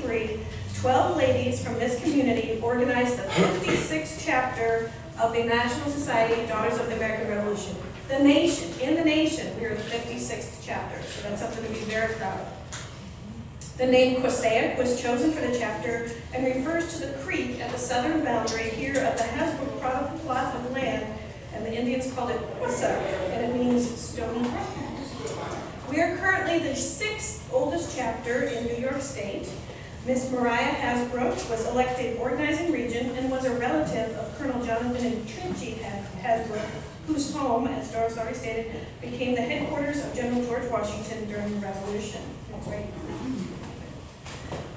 1923, 12 ladies from this community organized the 56th chapter of the National Society Daughters of the American Revolution. The nation, in the nation, we are the 56th chapter, so that's something to be very proud of. The name Quassaick was chosen for the chapter and refers to the creek at the southern boundary here of the Hasbrook plot of land, and the Indians called it Quassaick, and it means stony brook. We are currently the 6th oldest chapter in New York State. Miss Mariah Hasbrook was elected organizing regent and was a relative of Colonel Jonathan and Trinity Hasbrook, whose home, as Doris already stated, became the headquarters of General George Washington during the Revolution. That's right.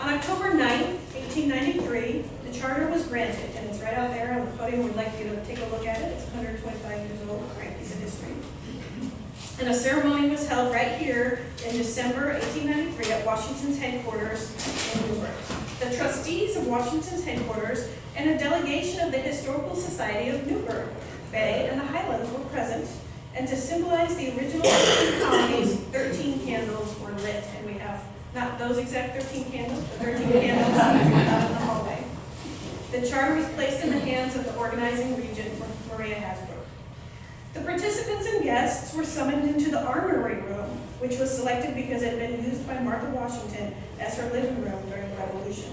On October 9, 1893, the charter was granted, and it's right out there on the podium. We'd like you to take a look at it. It's 125 years old, a great piece of history. And a ceremony was held right here in December 1893 at Washington's headquarters in Newburgh. The trustees of Washington's headquarters and a delegation of the Historical Society of Newburgh Bay and the Highlands were present, and to symbolize the original 13 colonies, 13 candles were lit, and we have not those exact 13 candles, but 13 candles out in the hallway. The charter was placed in the hands of the organizing regent, Maria Hasbrook. The participants and guests were summoned into the armory room, which was selected because it had been used by Martha Washington as her living room during the Revolution.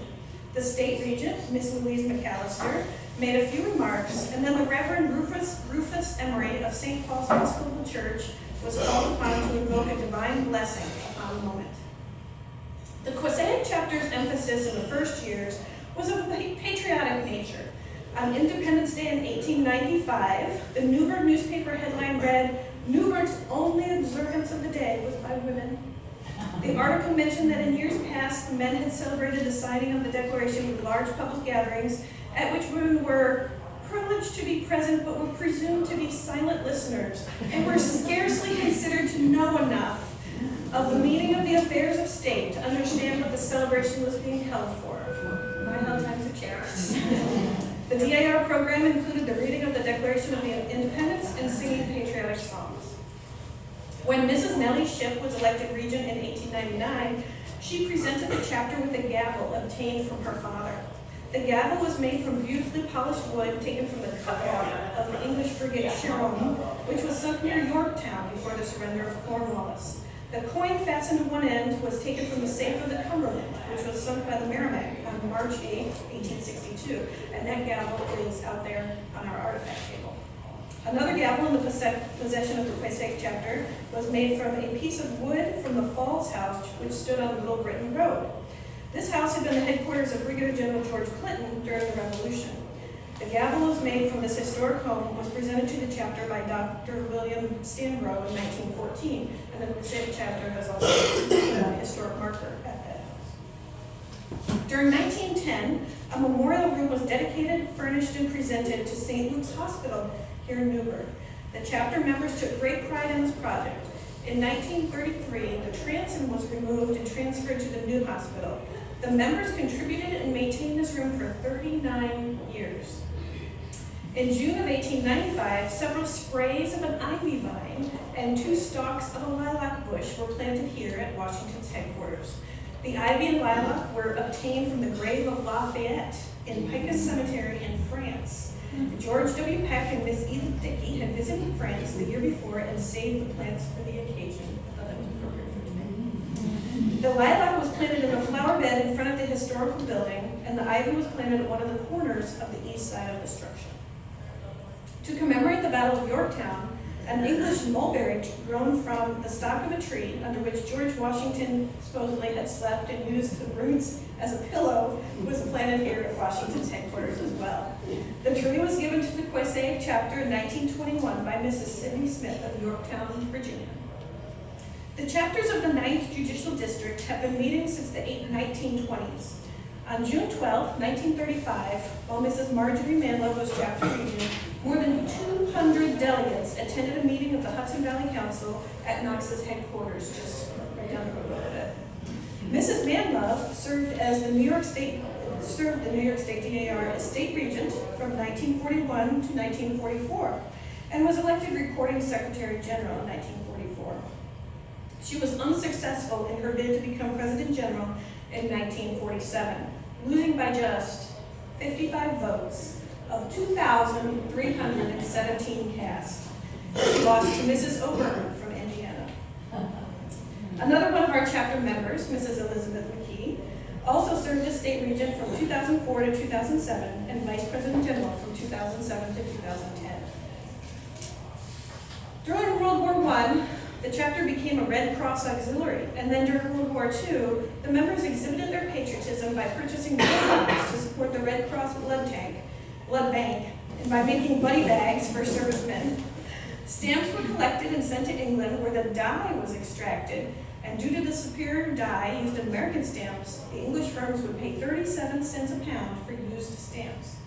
The state regent, Miss Louise McAllister, made a few remarks, and then the Reverend Rufus Emery of St. Paul's Episcopal Church was called upon to invoke a divine blessing upon the moment. The Quassaick Chapter's emphasis in the first years was of a patriotic nature. On Independence Day in 1895, the Newburgh newspaper headline read, "Newburgh's only observance of the day was by women." The article mentioned that in years past, the men had celebrated the signing of the Declaration with large public gatherings, at which women were privileged to be present but were presumed to be silent listeners, and were scarcely considered to know enough of the meaning of the affairs of state to understand what the celebration was being held for. My how times have changed. The D.A.R. program included the reading of the Declaration of Independence and singing patriotic songs. When Mrs. Nellie Shipp was elected regent in 1899, she presented the chapter with a gavel obtained from her father. The gavel was made from beautifully polished wood taken from the cutwater of the English frigate Sharon, which was sunk near Yorktown before the surrender of Cornwallis. The coin fastened to one end was taken from the safe of the Cumberland, which was sunk by the Merrimack on March 8, 1862, and that gavel is out there on our artifact table. Another gavel in the possession of the Quassaick Chapter was made from a piece of wood from the Falls House, which stood on Little Britain Road. This house had been the headquarters of Brigadier General George Clinton during the Revolution. The gavel was made from this historic home, was presented to the chapter by Dr. William Stanbrough in 1914, and the Quassaick Chapter has also a historic marker at that house. During 1910, a memorial room was dedicated, furnished, and presented to St. Luke's Hospital here in Newburgh. The chapter members took great pride in this project. In 1933, the transom was removed and transferred to the new hospital. The members contributed and maintained this room for 39 years. In June of 1895, several sprays of an ivy vine and 2 stalks of a lilac bush were planted here at Washington's headquarters. The ivy and lilac were obtained from the grave of Lafayette in Picus Cemetery in France. George W. Peck and Miss Edith Dickey had visited France the year before and saved the plants for the occasion. I thought that was appropriate for today. The lilac was planted in a flower bed in front of the historical building, and the ivy was planted at one of the corners of the east side of the structure. To commemorate the Battle of Yorktown, an English mulberry grown from the stock of a tree under which George Washington supposedly had slept and used the roots as a pillow was planted here at Washington's headquarters as well. The tree was given to the Quassaick Chapter in 1921 by Mrs. Sidney Smith of Yorktown, Virginia. The chapters of the 9th Judicial District have been meeting since the 1920s. On June 12, 1935, while Mrs. Marjorie Manlow was chapter regent, more than 200 delegates attended a meeting of the Hudson Valley Council at Knox's headquarters, just right down the road a little bit. Mrs. Manlow served the New York State D.A.R. as state regent from 1941 to 1944, and was elected recording secretary general in 1944. She was unsuccessful in her bid to become president general in 1947, losing by just 55 votes of 2,317 cast. She lost to Mrs. O'Byrne from Indiana. Another one of our chapter members, Mrs. Elizabeth McKee, also served as state regent from 2004 to 2007 and vice president general from 2007 to 2010. During World War I, the chapter became a Red Cross auxiliary, and then during World War II, the members exhibited their patriotism by purchasing blood bags to support the Red Cross blood bank, and by making buddy bags for servicemen. Stamps were collected and sent to England, where the dye was extracted, and due to the superior dye used in American stamps, the English firms would pay 37 cents a pound for used stamps.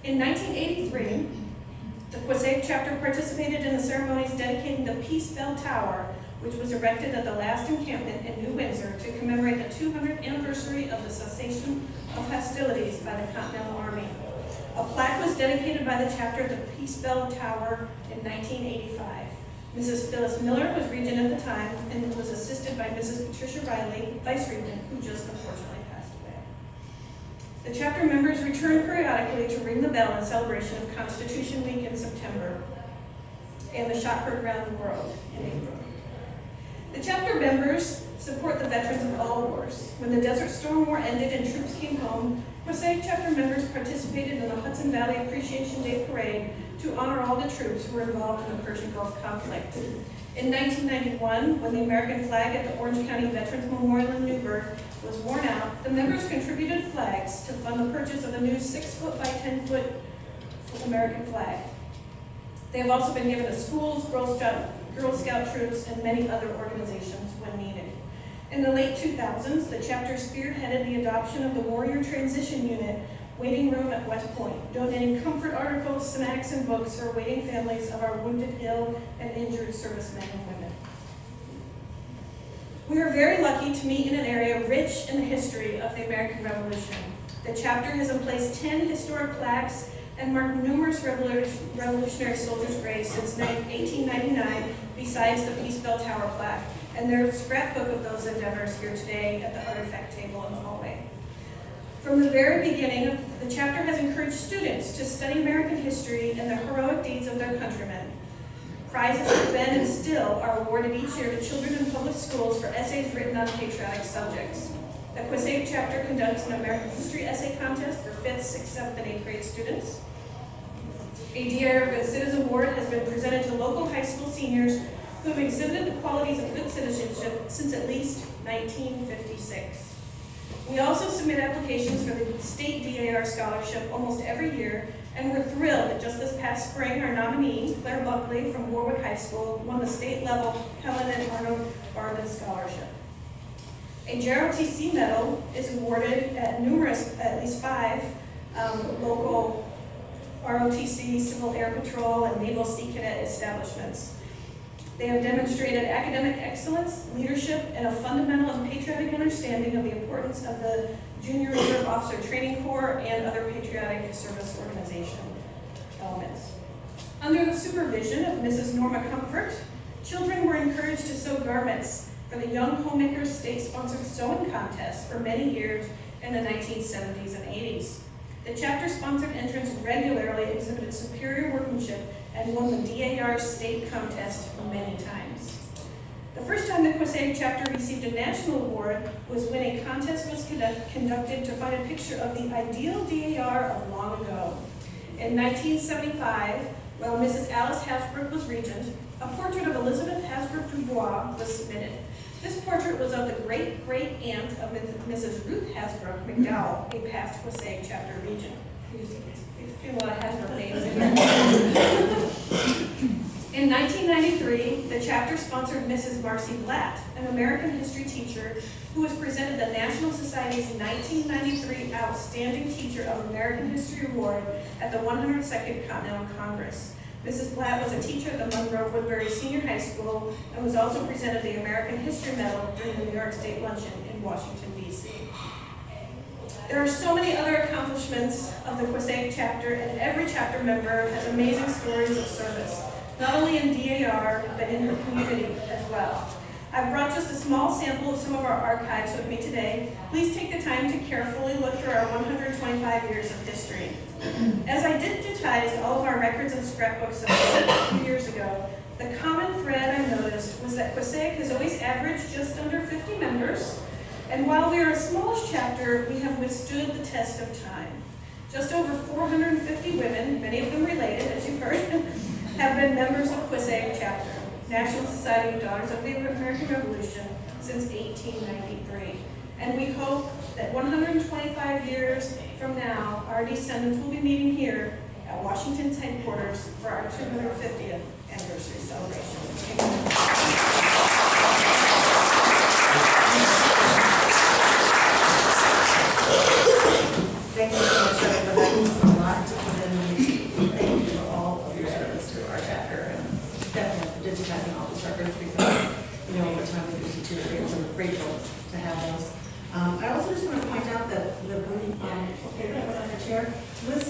In 1983, the Quassaick Chapter participated in the ceremonies dedicating the Peace Bell Tower, which was erected at the last encampment in New Windsor to commemorate the 200th anniversary of the cessation of hostilities by the Continental Army. A plaque was dedicated by the chapter at the Peace Bell Tower in 1985. Mrs. Phyllis Miller was regent at the time and was assisted by Mrs. Patricia Riley, vice regent, who just unfortunately passed away. The chapter members return periodically to ring the bell in celebration of Constitution Week in September and the shot heard around the world in April. The chapter members support the veterans of all wars. When the Desert Storm War ended and troops came home, Quassaick Chapter members participated in the Hudson Valley Appreciation Day Parade to honor all the troops who were involved in the Persian Gulf conflict. In 1991, when the American flag at the Orange County Veterans Memorial in Newburgh was worn out, the members contributed flags to fund the purchase of a new 6-foot by 10-foot American flag. They have also been given to schools, Girl Scout troops, and many other organizations when needed. In the late 2000s, the chapter spearheaded the adoption of the Warrior Transition Unit waiting room at West Point, donating comfort articles, snacks, and books for waiting families of our wounded, ill, and injured servicemen and women. We are very lucky to meet in an area rich in the history of the American Revolution. The chapter has emplaced 10 historic plaques and marked numerous revolutionary soldiers' graves since 1899, besides the Peace Bell Tower plaque, and there's a scrapbook of those endeavors here today at the artifact table in the hallway. From the very beginning, the chapter has encouraged students to study American history and the heroic deeds of their countrymen. Prizes have been and still are awarded each year to children in public schools for essays written on patriotic subjects. The Quassaick Chapter conducts an American History Essay Contest for 5th, 6th, 7th, and 8th grade students. A D.A.R. Good Citizen Award has been presented to local high school seniors who have exhibited the qualities of good citizenship since at least 1956. We also submit applications for the state D.A.R. scholarship almost every year, and we're thrilled that just this past spring, our nominee, Claire Buckley from Warwick High School, won the state-level Helen and Arnold Barman Scholarship. A JROTC medal is awarded at at least 5 local ROTC, Civil Air Patrol, and Naval Sea Cadet establishments. They have demonstrated academic excellence, leadership, and a fundamental and patriotic understanding of the importance of the Junior Reserve Officer Training Corps and other patriotic service organization elements. Under the supervision of Mrs. Norma Comfort, children were encouraged to sew garments for the Young Homemakers state-sponsored sewing contest for many years in the 1970s and 80s. The chapter-sponsored entrants regularly exhibited superior workmanship and won the D.A.R. state contest many times. The first time the Quassaick Chapter received a national award was when a contest was conducted to find a picture of the ideal D.A.R. of long ago. In 1975, while Mrs. Alice Hasbrook was regent, a portrait of Elizabeth Hasbrook Dubois was submitted. This portrait was of the great-great-aunt of Mrs. Ruth Hasbrook McDowell, a past Quassaick Chapter regent. There's a lot of Hasbrook names in here. In 1993, the chapter sponsored Mrs. Marcy Blatt, an American history teacher who was presented the National Society's 1993 Outstanding Teacher of American History Award at the 102nd Continental Congress. Mrs. Blatt was a teacher at the Monroe Woodbury Senior High School and was also presented the American History Medal during the New York State Luncheon in Washington, D.C. There are so many other accomplishments of the Quassaick Chapter, and every chapter member has amazing stories of service, not only in D.A.R., but in the community as well. I've brought just a small sample of some of our archives with me today. Please take the time to carefully look through our 125 years of history. As I digitized all of our records and scrapbooks a few years ago, the common thread I noticed was that Quassaick has always averaged just under 50 members, and while we are a smallish chapter, we have withstood the test of time. Just over 450 women, many of them related, as you've heard, have been members of Quassaick Chapter, National Society of Daughters of the American Revolution, since 1893. And we hope that 125 years from now, our descendants will be meeting here at Washington's headquarters for our 250th anniversary celebration. Thank you so much, Shelley, for that. It's a lot to put in. Thank you for all of your service to our chapter and definitely for digitizing all these records because, over time we do deteriorate, so we're grateful to have those. I also just want to point out that the chair, Liz